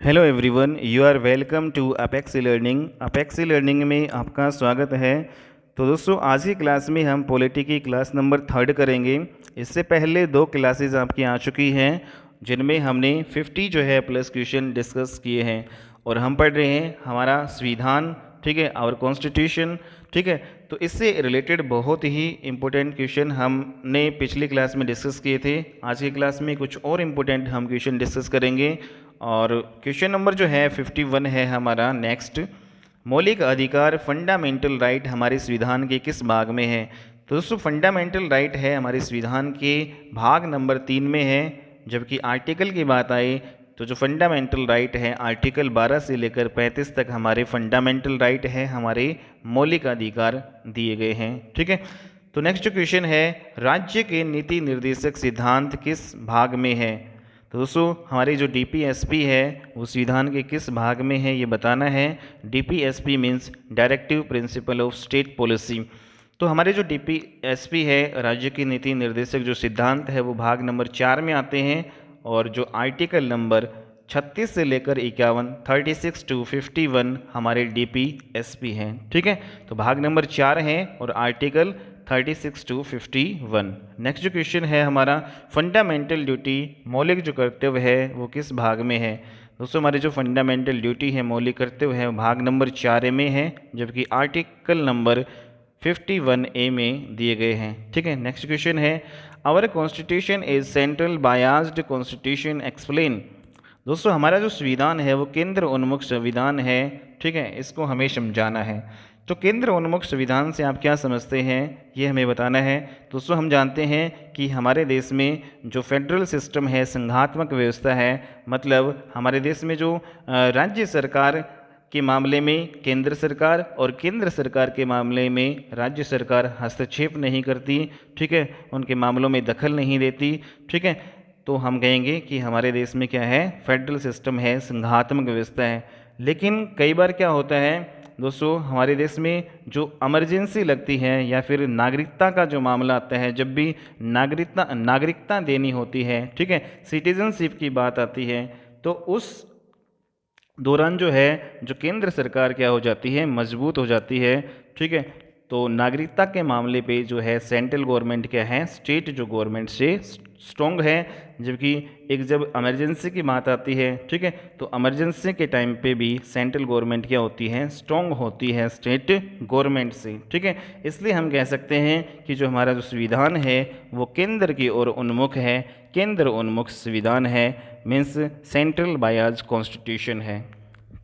Hello everyone, you are welcome to Apex learning. Apex learning में आपका स्वागत है। तो दोस्तों, आज की क्लास में हम पॉलिटी की क्लास नंबर 3 करेंगे। इससे पहले 2 क्लासेस आपकी आ चुकी हैं जिनमें हमने 50 जो है प्लस क्वेश्चन डिस्कस किए हैं और हम पढ़ रहे हैं हमारा संविधान, ठीक है, आवर कॉन्स्टिट्यूशन, ठीक है। तो इससे रिलेटेड बहुत ही इम्पोर्टेंट क्वेश्चन हमने पिछली क्लास में डिस्कस किए थे। आज की क्लास में कुछ और इम्पोर्टेंट हम क्वेश्चन डिस्कस करेंगे और क्वेश्चन नंबर जो है 51 है हमारा नेक्स्ट। मौलिक अधिकार फंडामेंटल राइट हमारे संविधान के किस भाग में है? तो दोस्तों, फंडामेंटल राइट है हमारे संविधान के भाग नंबर 3 में है। जबकि आर्टिकल की बात आए तो जो फंडामेंटल राइट है आर्टिकल 12 से लेकर 35 तक हमारे फंडामेंटल राइट है, हमारे मौलिक अधिकार दिए गए हैं, ठीक है। तो नेक्स्ट क्वेश्चन है, राज्य के नीति निर्देशक सिद्धांत किस भाग में है? तो दोस्तों, हमारी जो डीपीएसपी है वो संविधान के किस भाग में है ये बताना है। DPSP means directive principle of state policy. तो हमारे जो डीपीएसपी है राज्य की नीति निर्देशक जो सिद्धांत है वो भाग नंबर 4 में आते हैं और जो आर्टिकल नंबर 36 से लेकर 51 36 टू 51 हमारे डीपीएसपी हैं, ठीक है। तो भाग नंबर 4 है और आर्टिकल 36 टू 51। नेक्स्ट जो क्वेश्चन है हमारा, फंडामेंटल ड्यूटी मौलिक जो कर्तव्य है वो किस भाग में है? दोस्तों, हमारे जो फंडामेंटल ड्यूटी है मौलिक कर्तव्य है भाग नंबर 4 में है, जबकि आर्टिकल नंबर 51A में दिए गए हैं, ठीक है। नेक्स्ट क्वेश्चन है, our constitution is central biased constitution explain. दोस्तों, हमारा जो संविधान है वो केंद्र उन्मुख संविधान है, ठीक है, इसको हमें समझाना है। तो केंद्र उन्मुख संविधान से आप क्या समझते हैं ये हमें बताना है। दोस्तों, हम जानते हैं कि हमारे देश में जो फेडरल सिस्टम है, संघात्मक व्यवस्था है, मतलब हमारे देश में जो राज्य सरकार के मामले में केंद्र सरकार और केंद्र सरकार के मामले में राज्य सरकार हस्तक्षेप नहीं करती, ठीक है, उनके मामलों में दखल नहीं देती, ठीक है। तो हम कहेंगे कि हमारे देश में क्या है, फेडरल सिस्टम है, संघात्मक व्यवस्था है। लेकिन कई बार क्या होता है दोस्तों, हमारे देश में जो इमरजेंसी लगती है या फिर नागरिकता का जो मामला आता है, जब भी नागरिकता देनी होती है, ठीक है, सिटीजनशिप की बात आती है, तो उस दौरान जो है जो केंद्र सरकार क्या हो जाती है, मजबूत हो जाती है, ठीक है। तो नागरिकता के मामले पे जो है सेंट्रल गवर्नमेंट क्या है, स्टेट जो गवर्नमेंट से स्ट्रॉन्ग है। जबकि एक जब इमरजेंसी की बात आती है, ठीक है, तो इमरजेंसी के टाइम पे भी सेंट्रल गवर्नमेंट क्या होती है, स्ट्रॉन्ग होती है स्टेट गवर्नमेंट से, ठीक है। इसलिए हम कह सकते हैं कि जो हमारा जो संविधान है वो केंद्र की ओर उन्मुख है, केंद्र उन्मुख संविधान है, मीन्स सेंट्रल बायाज कॉन्स्टिट्यूशन है,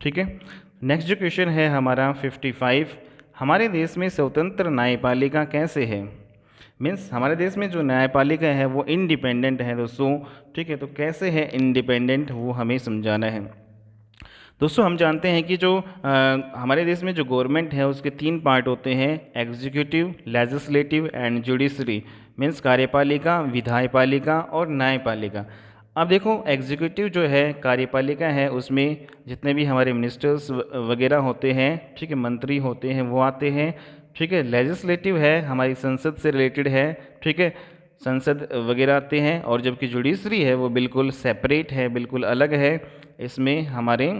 ठीक है। नेक्स्ट जो क्वेश्चन है हमारा 55, हमारे देश में स्वतंत्र न्यायपालिका कैसे है? मीन्स हमारे देश में जो न्यायपालिका है वो इंडिपेंडेंट है दोस्तों, ठीक है। तो कैसे है इंडिपेंडेंट वो हमें समझाना है। दोस्तों, हम जानते हैं कि जो हमारे देश में जो गवर्नमेंट है उसके 3 पार्ट होते हैं, executive, legislative and judiciary. Means कार्यपालिका, विधायपालिका और न्यायपालिका। अब देखो, एग्जीक्यूटिव जो है कार्यपालिका है उसमें जितने भी हमारे मिनिस्टर्स वगैरह होते हैं, ठीक है, मंत्री होते हैं वो आते हैं, ठीक है। लेजिस्लेटिव है हमारी संसद से रिलेटेड है, ठीक है, संसद वगैरह आते हैं। और जबकि जुडिशरी है वो बिल्कुल सेपरेट है, बिल्कुल अलग है, इसमें हमारे,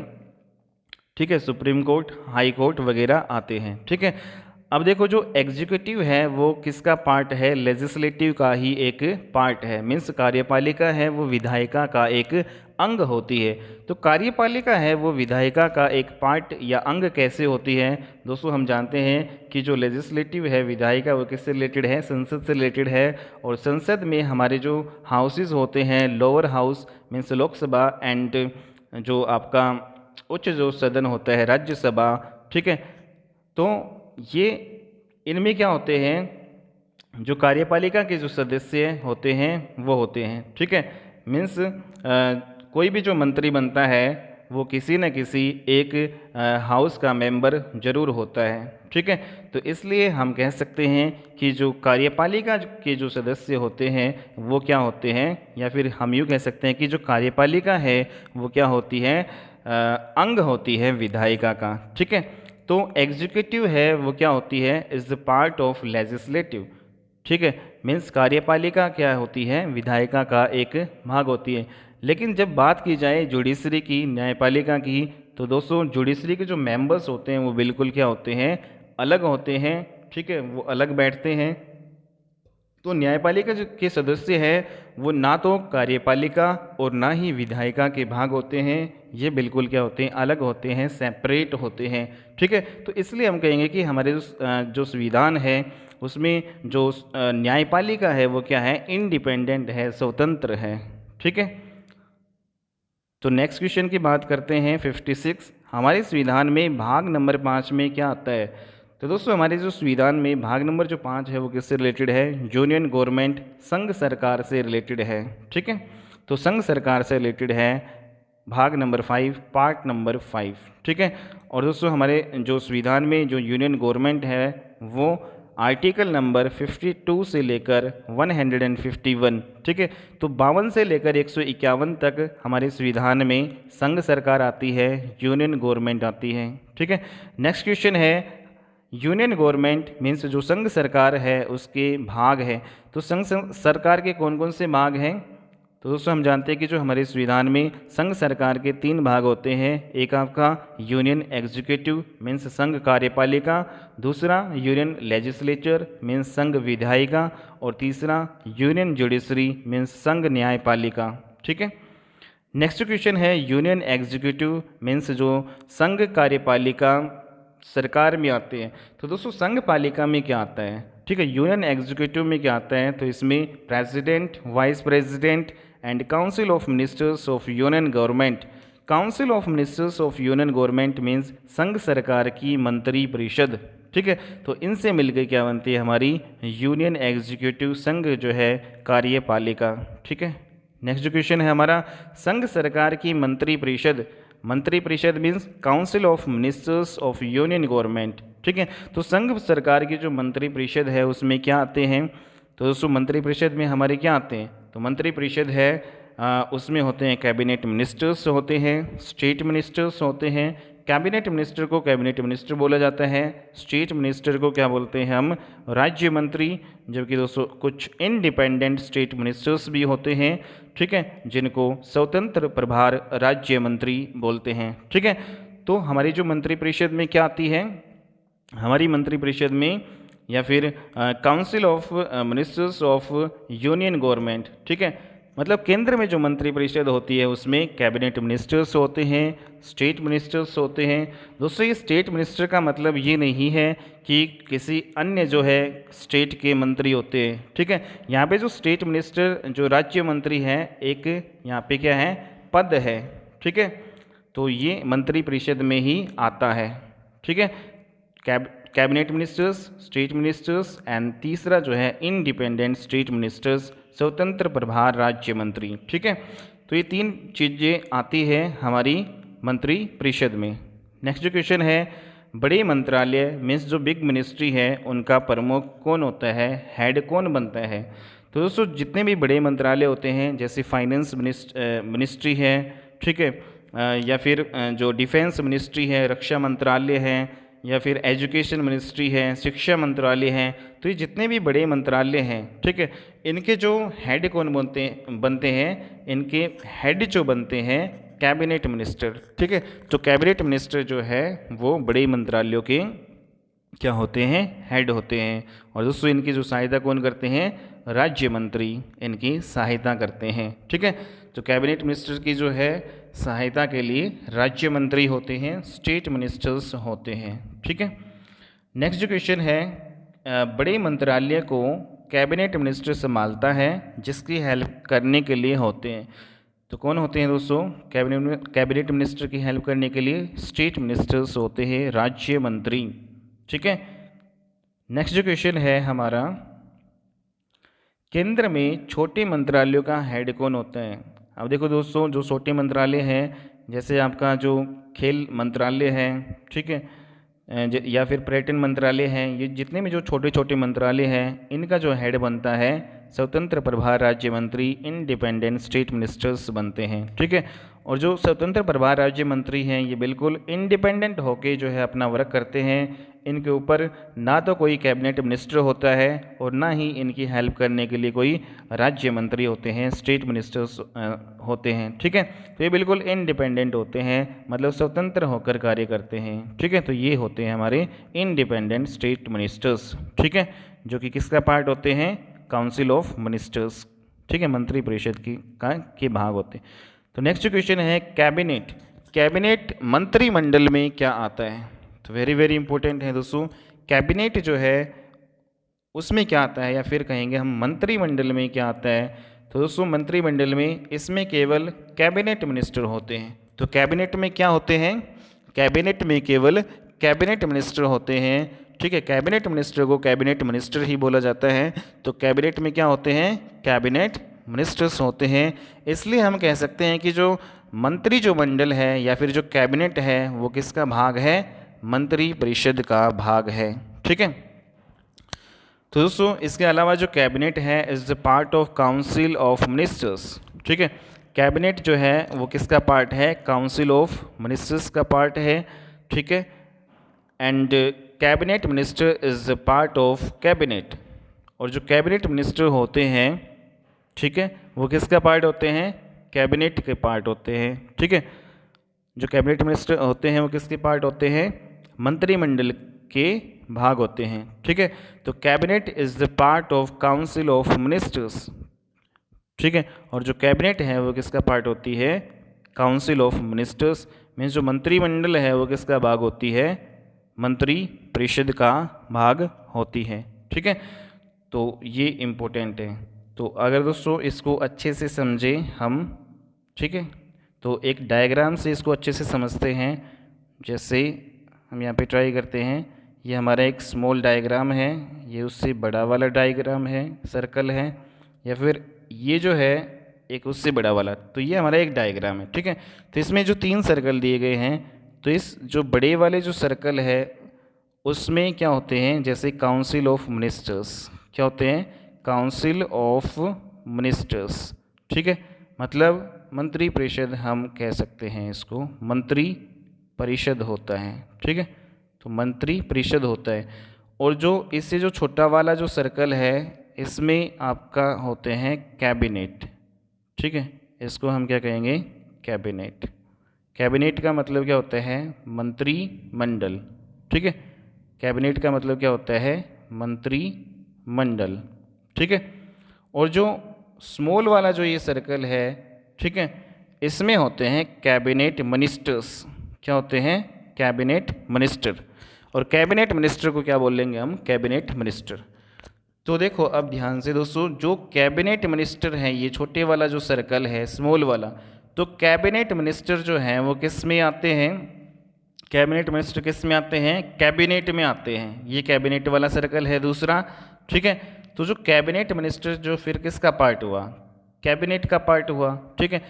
ठीक है, सुप्रीम कोर्ट, हाई कोर्ट वगैरह आते हैं, ठीक है। अब देखो, जो एग्जीक्यूटिव है वो किसका पार्ट है, लेजिस्लेटिव का ही एक पार्ट है। मीन्स कार्यपालिका है वो विधायिका का एक अंग होती है। तो कार्यपालिका है वो विधायिका का एक पार्ट या अंग कैसे होती है? दोस्तों, हम जानते हैं कि जो लेजिस्लेटिव है विधायिका वो किससे रिलेटेड है, संसद से रिलेटेड है। और संसद में हमारे जो हाउसेज होते हैं, lower house means Lok Sabha and जो आपका उच्च जो सदन होता है राज्यसभा, ठीक है। तो ये इनमें क्या होते हैं, जो कार्यपालिका के जो सदस्य होते हैं वो होते हैं, ठीक है। मीन्स कोई भी जो मंत्री बनता है वो किसी न किसी एक हाउस का मेंबर जरूर होता है, ठीक है। तो इसलिए हम कह सकते हैं कि जो कार्यपालिका के जो सदस्य होते हैं वो क्या होते हैं, या फिर हम यूँ कह सकते हैं कि जो कार्यपालिका है वो क्या होती है, अंग होती है विधायिका का, ठीक है। तो एग्जीक्यूटिव है वो क्या होती है, is the part of legislative, ठीक है। मीन्स कार्यपालिका क्या होती है, विधायिका का एक भाग होती है। लेकिन जब बात की जाए जुडिशरी की, न्यायपालिका की, तो दोस्तों जुडिशरी के जो मेंबर्स होते हैं वो बिल्कुल क्या होते हैं, अलग होते हैं। ठीक है, वो अलग बैठते हैं। तो न्यायपालिका जो के सदस्य हैं वो ना तो कार्यपालिका और ना ही विधायिका के भाग होते हैं, ये बिल्कुल क्या होते हैं, अलग होते हैं, सेपरेट होते हैं। ठीक है, तो इसलिए हम कहेंगे कि हमारे जो संविधान है उसमें जो न्यायपालिका है वो क्या है, इंडिपेंडेंट है, स्वतंत्र है। ठीक है, तो नेक्स्ट क्वेश्चन की बात करते हैं 56। हमारे संविधान में भाग नंबर 5 में क्या आता है? तो दोस्तों हमारे जो संविधान में भाग नंबर जो 5 है वो किससे रिलेटेड है? यूनियन गवर्नमेंट, संघ सरकार से रिलेटेड है। ठीक है, तो संघ सरकार से रिलेटेड है भाग नंबर 5, पार्ट नंबर 5। ठीक है, और दोस्तों हमारे जो संविधान में जो यूनियन गवर्नमेंट है वो आर्टिकल नंबर 52 से लेकर 151। ठीक है, तो 52 से लेकर 151 तक हमारे संविधान में संघ सरकार आती है, यूनियन गवर्नमेंट आती है। ठीक है, नेक्स्ट क्वेश्चन है, यूनियन गवर्नमेंट मीन्स जो संघ सरकार है उसके भाग है। तो संघ सरकार के कौन कौन से भाग हैं? तो दोस्तों हम जानते हैं कि जो हमारे संविधान में संघ सरकार के 3 भाग होते हैं। एक आपका यूनियन एग्जीक्यूटिव मीन्स संघ कार्यपालिका, दूसरा यूनियन लेजिस्लेचर मीन्स संघ विधायिका, और तीसरा यूनियन जुडिशरी मीन्स संघ न्यायपालिका। ठीक है, नेक्स्ट क्वेश्चन है, यूनियन एग्जीक्यूटिव मीन्स जो संघ कार्यपालिका सरकार में आते हैं। तो दोस्तों संघ पालिका में क्या आता है? ठीक है, यूनियन एग्जीक्यूटिव में क्या आता है? तो इसमें president, vice president and council of ministers of union government. Council of ministers of union government means संघ सरकार की मंत्री परिषद। ठीक है, तो इनसे मिलकर क्या बनती है हमारी यूनियन एग्जीक्यूटिव, संघ जो है कार्यपालिका। ठीक है, नेक्स्ट क्वेश्चन है हमारा, संघ सरकार की मंत्री परिषद। मंत्री परिषद means council of ministers of union government. ठीक है, तो संघ सरकार की जो मंत्री परिषद है उसमें क्या आते हैं? तो दोस्तों मंत्री परिषद में हमारे क्या आते हैं? तो मंत्री परिषद है उसमें होते हैं कैबिनेट मिनिस्टर्स होते हैं, स्टेट मिनिस्टर्स होते हैं। कैबिनेट मिनिस्टर को कैबिनेट मिनिस्टर बोला जाता है, स्टेट मिनिस्टर को क्या बोलते हैं हम? राज्य मंत्री। जबकि दोस्तों कुछ इंडिपेंडेंट स्टेट मिनिस्टर्स भी होते हैं, ठीक है, जिनको स्वतंत्र प्रभार राज्य मंत्री बोलते हैं। ठीक है, तो हमारी जो मंत्री परिषद में क्या आती है? हमारी मंत्री परिषद में या फिर council of ministers of union government. ठीक है, मतलब केंद्र में जो मंत्री परिषद होती है उसमें कैबिनेट मिनिस्टर्स होते हैं, स्टेट मिनिस्टर्स होते हैं। दोस्तों ये स्टेट मिनिस्टर का मतलब ये नहीं है कि किसी अन्य जो है स्टेट के मंत्री होते हैं। ठीक है, यहाँ पे जो स्टेट मिनिस्टर जो राज्य मंत्री है एक यहाँ पे क्या है? पद है। ठीक है, तो ये मंत्री परिषद में ही आता है। ठीक है, cabinet ministers, state ministers and तीसरा जो है इंडिपेंडेंट स्टेट मिनिस्टर्स, स्वतंत्र प्रभार राज्य मंत्री। ठीक है, तो ये 3 चीज़ें आती है हमारी मंत्री परिषद में। नेक्स्ट क्वेश्चन है, बड़े मंत्रालय मीन्स जो बिग मिनिस्ट्री है उनका प्रमुख कौन होता है? हेड कौन बनता है? तो दोस्तों जितने भी बड़े मंत्रालय होते हैं जैसे फाइनेंस मिनिस्ट्री है, ठीक है, या फिर जो डिफेंस मिनिस्ट्री है, रक्षा मंत्रालय है, या फिर एजुकेशन मिनिस्ट्री है, शिक्षा मंत्रालय है, तो ये जितने भी बड़े मंत्रालय हैं, ठीक है, इनके जो हेड कौन बनते हैं? इनके हेड जो बनते हैं कैबिनेट मिनिस्टर। ठीक है, तो कैबिनेट मिनिस्टर जो है वो बड़े मंत्रालयों के क्या होते हैं? हेड होते हैं। और दोस्तों इनकी जो सहायता कौन करते हैं? राज्य मंत्री इनकी सहायता करते हैं। ठीक है, तो कैबिनेट मिनिस्टर की जो है सहायता के लिए राज्य मंत्री होते हैं, स्टेट मिनिस्टर्स होते हैं। ठीक है, नेक्स्ट जो क्वेश्चन है, बड़े मंत्रालय को कैबिनेट मिनिस्टर संभालता है जिसकी हेल्प करने के लिए होते हैं। तो कौन होते हैं दोस्तों? कैबिनेट मिनिस्टर की हेल्प करने के लिए स्टेट मिनिस्टर्स होते हैं, राज्य मंत्री। ठीक है, नेक्स्ट जो क्वेश्चन है हमारा, केंद्र में छोटे मंत्रालयों का हेड कौन होता है? अब देखो दोस्तों जो छोटे मंत्रालय हैं जैसे आपका जो खेल मंत्रालय है, ठीक है, या फिर पर्यटन मंत्रालय है, ये जितने भी जो छोटे छोटे मंत्रालय हैं इनका जो हेड बनता है स्वतंत्र प्रभार राज्य मंत्री, इंडिपेंडेंट स्टेट मिनिस्टर्स बनते हैं। ठीक है, और जो स्वतंत्र प्रभार राज्य मंत्री हैं ये बिल्कुल इंडिपेंडेंट होके जो है अपना वर्क करते हैं, इनके ऊपर ना तो कोई कैबिनेट मिनिस्टर होता है और ना ही इनकी हेल्प करने के लिए कोई राज्य मंत्री होते हैं, स्टेट मिनिस्टर्स होते हैं। ठीक है, तो ये बिल्कुल इंडिपेंडेंट होते हैं, मतलब स्वतंत्र होकर कार्य करते हैं। ठीक है, तो ये होते हैं हमारे इंडिपेंडेंट स्टेट मिनिस्टर्स। ठीक है, जो कि किसका पार्ट होते हैं, काउंसिल ऑफ मिनिस्टर्स। ठीक है, मंत्री परिषद के भाग होते हैं। तो नेक्स्ट क्वेश्चन है कैबिनेट। कैबिनेट मंत्रिमंडल में क्या आता है? तो वेरी वेरी इंपॉर्टेंट है दोस्तों। कैबिनेट जो है उसमें क्या आता है, या फिर कहेंगे हम मंत्रिमंडल में क्या आता है? तो दोस्तों मंत्रिमंडल में इसमें केवल कैबिनेट मिनिस्टर होते हैं। तो कैबिनेट में क्या होते हैं? कैबिनेट में केवल कैबिनेट मिनिस्टर होते हैं। ठीक है, कैबिनेट मिनिस्टर को कैबिनेट मिनिस्टर ही बोला जाता है। तो कैबिनेट में क्या होते हैं? कैबिनेट मिनिस्टर्स होते हैं। इसलिए हम कह सकते हैं कि जो मंत्री जो मंडल है या फिर जो कैबिनेट है वो किसका भाग है? मंत्री परिषद का भाग है। ठीक है, तो दोस्तों इसके अलावा जो कैबिनेट है is the part of council of ministers. ठीक है, कैबिनेट जो है वो किसका पार्ट है? काउंसिल ऑफ मिनिस्टर्स का पार्ट है। ठीक है, and cabinet minister is the part of cabinet. और जो कैबिनेट मिनिस्टर होते हैं, ठीक है, वो किसका पार्ट होते हैं? कैबिनेट के पार्ट होते हैं। ठीक है, जो कैबिनेट मिनिस्टर होते हैं वो किसके पार्ट होते हैं? मंत्रिमंडल के भाग होते हैं। ठीक है, तो cabinet is the part of council of ministers. ठीक है, और जो कैबिनेट है वो किसका पार्ट होती है? Council of ministers. मीन्स जो मंत्रिमंडल है वो किसका भाग होती है? मंत्री परिषद का भाग होती है। ठीक है, तो ये इम्पोर्टेंट है। तो अगर दोस्तों इसको अच्छे से समझें हम, ठीक है, तो एक डायग्राम से इसको अच्छे से समझते हैं। जैसे हम यहाँ पे ट्राई करते हैं, ये हमारा एक स्मॉल डायग्राम है, ये उससे बड़ा वाला डायग्राम है, सर्कल है, या फिर ये जो है एक उससे बड़ा वाला, तो ये हमारा एक डायग्राम है। ठीक है, तो इसमें जो 3 सर्कल दिए गए हैं, तो इस जो बड़े वाले जो सर्कल है उसमें क्या होते हैं? जैसे काउंसिल ऑफ मिनिस्टर्स, क्या होते हैं? Council of ministers. ठीक है, मतलब मंत्री परिषद हम कह सकते हैं इसको, मंत्री परिषद होता है। ठीक है, तो मंत्री परिषद होता है। और जो इससे जो छोटा वाला जो सर्कल है इसमें आपका होते हैं कैबिनेट। ठीक है, इसको हम क्या कहेंगे? कैबिनेट। कैबिनेट का मतलब क्या होता है? मंत्रिमंडल। ठीक है, कैबिनेट का मतलब क्या होता है? मंत्रिमंडल। ठीक है, और जो स्मॉल वाला जो ये सर्कल है, ठीक है, इसमें होते हैं कैबिनेट मिनिस्टर्स। क्या होते हैं? Cabinet minister. और कैबिनेट मिनिस्टर को क्या बोलेंगे हम? Cabinet minister. तो देखो अब ध्यान से दोस्तों, जो कैबिनेट मिनिस्टर हैं, ये छोटे वाला जो सर्कल है, स्मॉल वाला, तो कैबिनेट मिनिस्टर जो हैं वो किस में आते हैं? कैबिनेट मिनिस्टर किस में आते हैं? कैबिनेट में आते हैं। ये कैबिनेट वाला सर्कल है दूसरा। ठीक है, तो जो कैबिनेट मिनिस्टर जो फिर किसका पार्ट हुआ? कैबिनेट का पार्ट हुआ। ठीक है,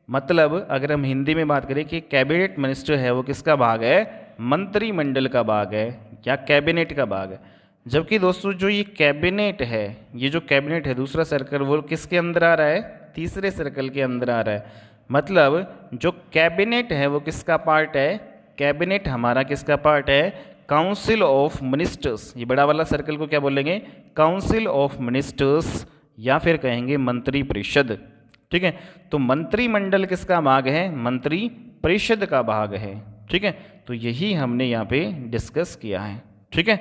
मतलब अगर हम हिंदी में बात करें कि कैबिनेट मिनिस्टर है वो किसका भाग है? मंत्रिमंडल का भाग है या कैबिनेट का भाग है। जबकि दोस्तों जो ये कैबिनेट है, ये जो कैबिनेट है दूसरा सर्कल, वो किसके अंदर आ रहा है? तीसरे सर्कल के अंदर आ रहा है। मतलब जो कैबिनेट है वो किसका पार्ट है? कैबिनेट हमारा किसका पार्ट है? Council of ministers. ये बड़ा वाला सर्कल को क्या बोलेंगे? काउंसिल ऑफ मिनिस्टर्स, या फिर कहेंगे मंत्री परिषद। ठीक है, तो मंत्रिमंडल किसका भाग है? मंत्री परिषद का भाग है। ठीक है, तो यही हमने यहाँ पे डिस्कस किया है। ठीक है,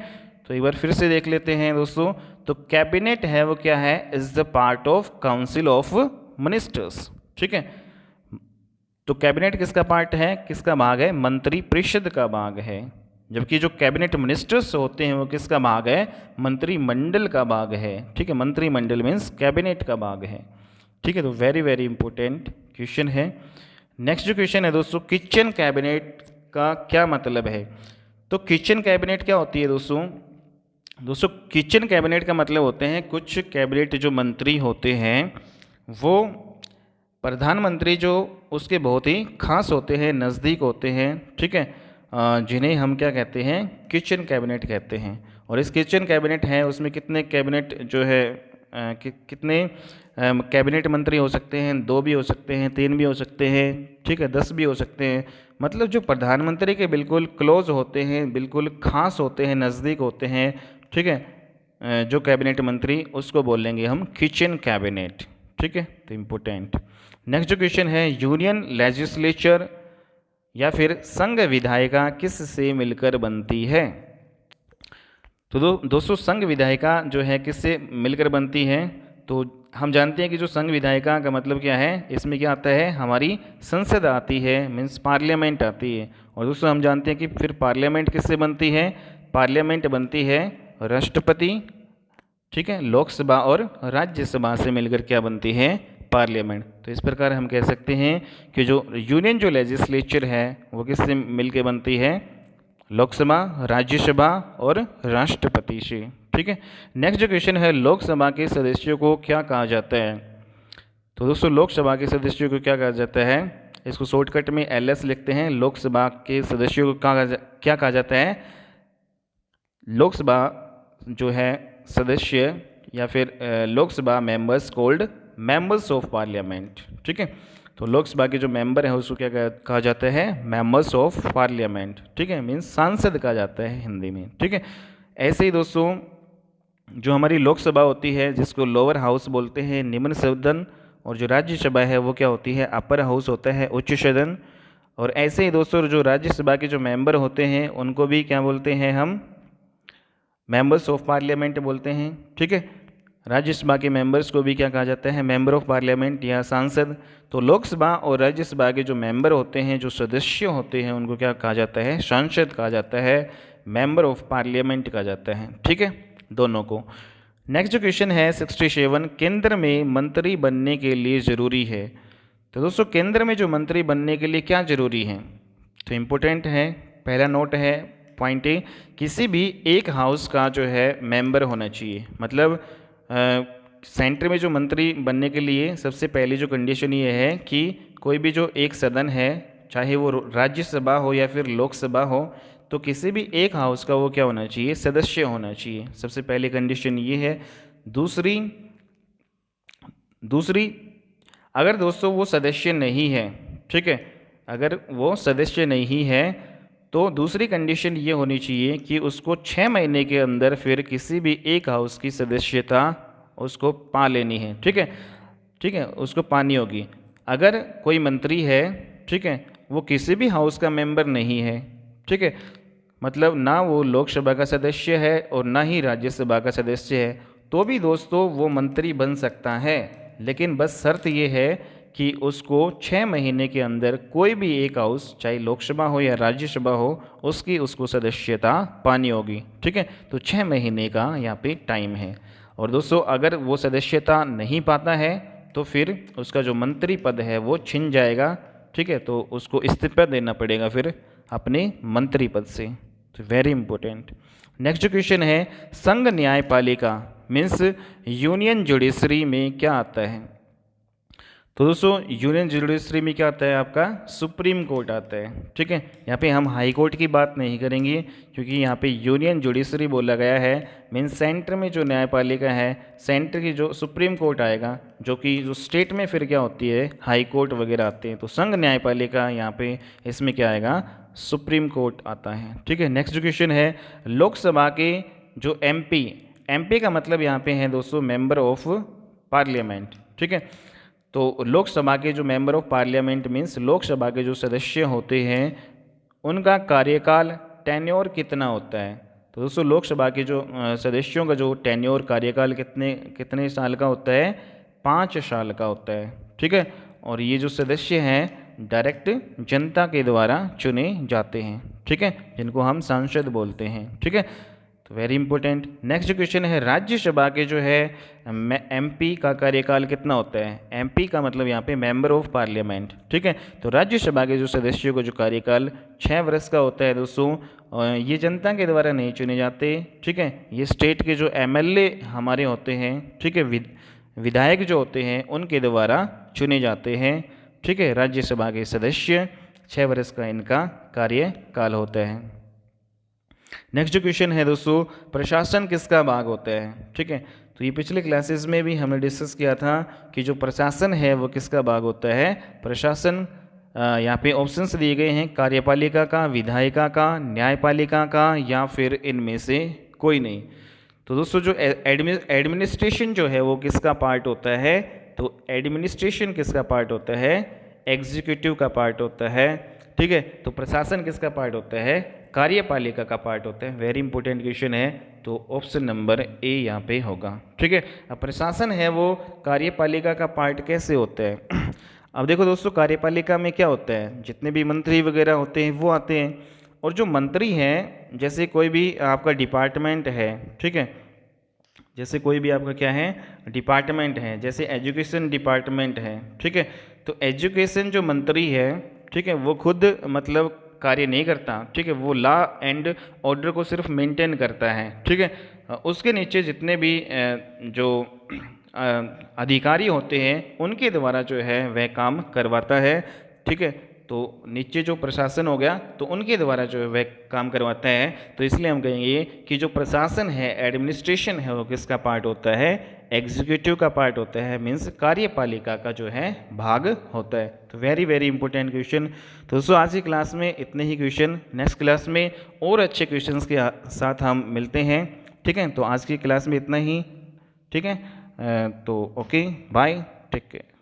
तो एक बार फिर से देख लेते हैं दोस्तों। तो कैबिनेट है वो क्या है? Is the part of council of ministers. ठीक है, तो कैबिनेट किसका पार्ट है? किसका भाग है? मंत्री परिषद का भाग है। जबकि जो कैबिनेट मिनिस्टर्स होते हैं वो किसका भाग है? मंत्रिमंडल का भाग है। ठीक है, मंत्रिमंडल मीन्स कैबिनेट का भाग है। ठीक है, तो वेरी वेरी इंपॉर्टेंट क्वेश्चन है। नेक्स्ट जो क्वेश्चन है दोस्तों, किचन कैबिनेट का क्या मतलब है? तो किचन कैबिनेट क्या होती है दोस्तों? दोस्तों किचन कैबिनेट का मतलब होते हैं कुछ कैबिनेट जो मंत्री होते हैं वो प्रधानमंत्री जो उसके बहुत ही खास होते हैं, नज़दीक होते हैं। ठीक है, जिन्हें हम क्या कहते हैं? किचन कैबिनेट कहते हैं। और इस किचन कैबिनेट है उसमें कितने कैबिनेट जो है कितने कैबिनेट मंत्री हो सकते हैं? 2 भी हो सकते हैं, 3 भी हो सकते हैं, ठीक है, 10 भी हो सकते हैं। मतलब जो प्रधानमंत्री के बिल्कुल क्लोज होते हैं, बिल्कुल खास होते हैं, नज़दीक होते हैं, ठीक है, जो कैबिनेट मंत्री, उसको बोलेंगे हम किचन कैबिनेट, ठीक है। तो इम्पोर्टेंट नेक्स्ट जो क्वेश्चन है, यूनियन लेजिस्लेचर या फिर संघ विधायिका किस से मिलकर बनती है? तो दोस्तों संघ विधायिका जो है किससे मिलकर बनती है? तो हम जानते हैं कि जो संघ विधायिका का मतलब क्या है, इसमें क्या आता है, हमारी संसद आती है, मीन्स पार्लियामेंट आती है। और दोस्तों हम जानते हैं कि फिर पार्लियामेंट किससे बनती है? पार्लियामेंट बनती है राष्ट्रपति, ठीक है, लोकसभा और राज्यसभा से मिलकर क्या बनती है? पार्लियामेंट। तो इस प्रकार हम कह सकते हैं कि जो यूनियन जो लेजिस्लेचर है वो किससे मिलकर बनती है? लोकसभा, राज्यसभा और राष्ट्रपति से, ठीक है। नेक्स्ट जो क्वेश्चन है, लोकसभा के सदस्यों को क्या कहा जाता है? तो दोस्तों लोकसभा के सदस्यों को क्या कहा जाता है? इसको शॉर्टकट में LS लिखते हैं। लोकसभा के सदस्यों को क्या कहा जाता है? लोकसभा जो है सदस्य या फिर Lok Sabha members called members of parliament, ठीक है। तो लोकसभा के जो मेंबर है उसको क्या कहा जाता है? मेंबर्स ऑफ पार्लियामेंट, ठीक है, मीन्स सांसद कहा जाता है हिंदी में, ठीक है। ऐसे ही दोस्तों जो हमारी लोकसभा होती है जिसको लोअर हाउस बोलते हैं, निम्न सदन, और जो राज्यसभा है वो क्या होती है? अपर हाउस होता है, उच्च सदन। और ऐसे ही दोस्तों जो राज्यसभा के जो मेंबर होते हैं उनको भी क्या बोलते हैं हम? मेंबर्स ऑफ पार्लियामेंट बोलते हैं, ठीक है। राज्यसभा के मेंबर्स को भी क्या कहा जाता है? मेंबर ऑफ पार्लियामेंट या सांसद। तो लोकसभा और राज्यसभा के जो मेंबर होते हैं, जो सदस्य होते हैं, उनको क्या कहा जाता है? सांसद कहा जाता है, मेंबर ऑफ पार्लियामेंट कहा जाता है, ठीक है, दोनों को। नेक्स्ट जो क्वेश्चन है 67, केंद्र में मंत्री बनने के लिए ज़रूरी है। तो दोस्तों केंद्र में जो मंत्री बनने के लिए क्या ज़रूरी है? तो इम्पोर्टेंट है, पहला नोट है पॉइंट ए, किसी भी एक हाउस का जो है मेंबर होना चाहिए। मतलब सेंटर में जो मंत्री बनने के लिए सबसे पहली जो कंडीशन ये है कि कोई भी जो एक सदन है, चाहे वो राज्यसभा हो या फिर लोकसभा हो, तो किसी भी एक हाउस का वो क्या होना चाहिए? सदस्य होना चाहिए। सबसे पहली कंडीशन ये है। दूसरी अगर दोस्तों वो सदस्य नहीं है, ठीक है, अगर वो सदस्य नहीं है तो दूसरी कंडीशन ये होनी चाहिए कि उसको 6 महीने के अंदर फिर किसी भी एक हाउस की सदस्यता उसको पा लेनी है, ठीक है, ठीक है, उसको पानी होगी। अगर कोई मंत्री है, ठीक है, वो किसी भी हाउस का मेंबर नहीं है, ठीक है, मतलब ना वो लोकसभा का सदस्य है और ना ही राज्यसभा का सदस्य है, तो भी दोस्तों वो मंत्री बन सकता है। लेकिन बस शर्त ये है कि उसको 6 महीने के अंदर कोई भी एक हाउस, चाहे लोकसभा हो या राज्यसभा हो, उसको सदस्यता पानी होगी, ठीक है। तो 6 महीने का यहाँ पे टाइम है। और दोस्तों अगर वो सदस्यता नहीं पाता है तो फिर उसका जो मंत्री पद है वो छिन जाएगा, ठीक है, तो उसको इस्तीफा देना पड़ेगा फिर अपने मंत्री पद से। तो वेरी इंपॉर्टेंट। नेक्स्ट क्वेश्चन है, संघ न्यायपालिका मीन्स यूनियन जुडिशरी में क्या आता है? तो दोस्तों यूनियन जुडिशरी में क्या आता है? आपका सुप्रीम कोर्ट आता है, ठीक है। यहाँ पे हम हाई कोर्ट की बात नहीं करेंगे क्योंकि यहाँ पे यूनियन जुडिशरी बोला गया है, मीन सेंटर में जो न्यायपालिका है, सेंटर की जो सुप्रीम कोर्ट आएगा, जो कि जो स्टेट में फिर क्या होती है? हाई कोर्ट वगैरह आते हैं। तो संघ न्यायपालिका यहाँ पे इसमें क्या आएगा? सुप्रीम कोर्ट आता है, ठीक है। नेक्स्ट क्वेश्चन है, लोकसभा के जो MP का मतलब यहाँ पे है दोस्तों मेंबर ऑफ पार्लियामेंट, ठीक है। तो लोकसभा के जो member of parliament means Lok Sabha के जो सदस्य होते हैं उनका कार्यकाल टेन्योर कितना होता है? तो दोस्तों लोकसभा के जो सदस्यों का जो टेन्योर कार्यकाल कितने साल का होता है? 5 साल का होता है, ठीक है। और ये जो सदस्य हैं डायरेक्ट जनता के द्वारा चुने जाते हैं, ठीक है, जिनको हम सांसद बोलते हैं, ठीक है। तो वेरी इंपॉर्टेंट। नेक्स्ट क्वेश्चन है, राज्यसभा के जो है MP का कार्यकाल कितना होता है? MP का मतलब यहाँ पे मेंबर ऑफ पार्लियामेंट, ठीक है। तो राज्यसभा के जो सदस्यों का जो कार्यकाल 6 वर्ष का होता है दोस्तों। ये जनता के द्वारा नहीं चुने जाते, ठीक है, ये स्टेट के जो MLA हमारे होते हैं, ठीक है, विधायक जो होते हैं उनके द्वारा चुने जाते हैं, ठीक है। राज्यसभा के सदस्य 6 वर्ष का इनका कार्यकाल होता है। नेक्स्ट जो क्वेश्चन है दोस्तों, प्रशासन किसका भाग होता है? ठीक है, तो ये पिछले क्लासेस में भी हमने डिस्कस किया था कि जो प्रशासन है वो किसका भाग होता है, प्रशासन। यहाँ पे ऑप्शंस दिए गए हैं, कार्यपालिका का, विधायिका का, न्यायपालिका का, या फिर इनमें से कोई नहीं। तो दोस्तों जो एडमिनिस्ट्रेशन जो है वो किसका पार्ट होता है, तो एडमिनिस्ट्रेशन किसका पार्ट होता है, एग्जीक्यूटिव का पार्ट होता है। ठीक है, तो प्रशासन किसका पार्ट होता है, कार्यपालिका का पार्ट होता है। वेरी इंपॉर्टेंट क्वेश्चन है, तो ऑप्शन नंबर ए यहाँ पे होगा। ठीक है, अब प्रशासन है वो कार्यपालिका का पार्ट कैसे होता है। अब देखो दोस्तों, कार्यपालिका में क्या होता है, जितने भी मंत्री वगैरह होते हैं वो आते हैं, और जो मंत्री हैं, जैसे कोई भी आपका डिपार्टमेंट है, ठीक है, जैसे कोई भी आपका क्या है डिपार्टमेंट है, जैसे एजुकेशन डिपार्टमेंट है, ठीक है, तो एजुकेशन जो मंत्री है, ठीक है, वो खुद मतलब कार्य नहीं करता, ठीक है, वो लॉ एंड ऑर्डर को सिर्फ मेंटेन करता है। ठीक है, उसके नीचे जितने भी जो अधिकारी होते हैं उनके द्वारा जो है वह काम करवाता है। ठीक है, तो नीचे जो प्रशासन हो गया तो उनके द्वारा जो है वह काम करवाता है। तो इसलिए हम कहेंगे कि जो प्रशासन है, एडमिनिस्ट्रेशन है, वो किसका पार्ट होता है, एग्जीक्यूटिव का पार्ट होता है, मीन्स कार्यपालिका का जो है भाग होता है। तो वेरी वेरी इंपॉर्टेंट क्वेश्चन। तो दोस्तों आज की क्लास में इतने ही क्वेश्चन, नेक्स्ट क्लास में और अच्छे क्वेश्चंस के साथ हम मिलते हैं। ठीक है, तो आज की क्लास में इतना ही। ठीक है, तो ओके, बाय, टेक केयर।